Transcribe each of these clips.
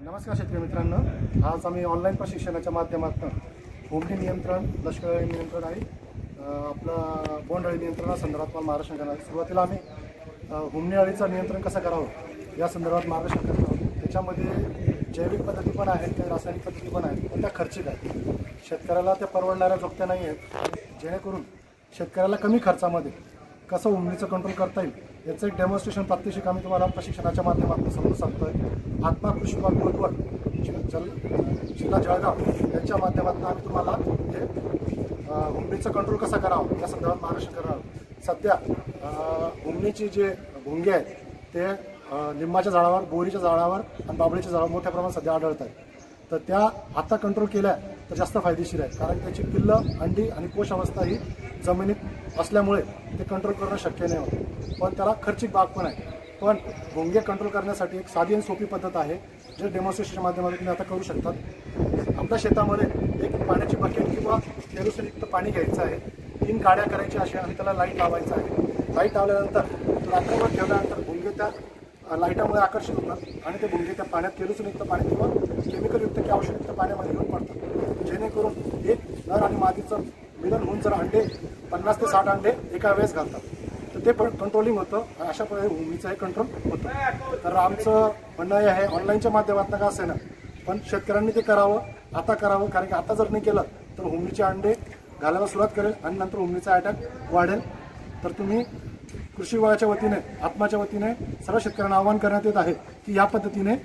नमस्कार शेतकरी मित्रांनो, आज आम्ही ऑनलाईन प्रशिक्षणाच्या माध्यमातून हुमणी नियंत्रण, लष्करी नियंत्रण आणि आपलं बोंडअळी नियंत्रणासंदर्भात महाराष्ट्र करणार. सुरुवातीला आम्ही हुमणी अळीचं नियंत्रण कसं करावं या संदर्भात मार्गदर्शन करत आहोत. त्याच्यामध्ये जैविक पद्धती पण आहेत, काही रासायनिक पद्धती पण आहेत, पण त्या खर्चिक आहेत. शेतकऱ्याला त्या परवडणाऱ्या जोगत्या नाही आहेत. जेणेकरून शेतकऱ्याला कमी खर्चामध्ये कसं हुमणीचं कंट्रोल करता येईल याचं एक डेमॉन्स्ट्रेशन प्रात्यक्षिक आम्ही तुम्हाला प्रशिक्षणाच्या माध्यमातून समजून सांगतोय. आत्मा कृषी विभाग बोलवड जिल्हा जळगाव यांच्या माध्यमातून आम्ही तुम्हाला हे हुमणीचं कंट्रोल कसं करावं या संदर्भात मार्गदर्शन करावं. सध्या हुमणीची जे भुंगे आहेत ते लिंबाच्या झाडावर, बोरीच्या झाडावर आणि बाबळीच्या झाडावर मोठ्या प्रमाणात सध्या आढळत आहेत. तर त्या आता कंट्रोल केल्या तर जास्त फायदेशीर आहे, कारण त्याची पिल्लं, अंडी आणि कोश अवस्था ही जमिनीत असल्यामुळे ते कंट्रोल करणं शक्य नाही होतं. पण त्याला खर्चिक बाब पण आहे. पण भुंगे कंट्रोल करण्यासाठी एक साधी आणि सोपी पद्धत आहे, जे डेमॉन्स्ट्रेशनच्या माध्यमातून तुम्ही आता करू शकतात. आपल्या शेतामध्ये एक पाण्याची बकेट किंवा केरोसिनयुक्त पाणी घ्यायचं आहे. 3 काड्या करायच्या अशा आणि त्याला लाईट लावायचं आहे. लाईट लावल्यानंतर रात्रभर ठेवल्यानंतर भुंगे त्या लाईटामुळे आकर्षित होतात आणि ते भुंगे त्या पाण्यात केरोसिनयुक्त पाणी किंवा केमिकलयुक्त किंवा औषधयुक्त पाण्यामध्ये येऊन पडतात. जेणेकरून एक नर आणि मादीचं मिलन होऊन जर अंडे 50 ते 60 अंडे एका वेळेस घालतात तर ते पण कंट्रोलिंग होतं. अशा प्रकारे हुमणीचं हे कंट्रोल होतं. तर आमचं म्हणणं हे आहे, ऑनलाईनच्या माध्यमातून का असेना पण शेतकऱ्यांनी ते करावं, आता करावं. कारण की आता जर नाही केलं तर हुमणीचे अंडे घालायला सुरुवात करेल आणि नंतर हुमणीचा अटॅक वाढेल. तर तुम्ही कृषी विभागाच्या वतीने, आत्माच्या वतीने सर्व शेतकऱ्यांना आवाहन करण्यात येत आहे की या पद्धतीने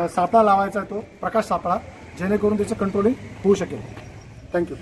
सापळा लावायचा आहे, तो प्रकाश सापळा, जेणेकरून त्याचं कंट्रोलिंग होऊ शकेल. थँक्यू.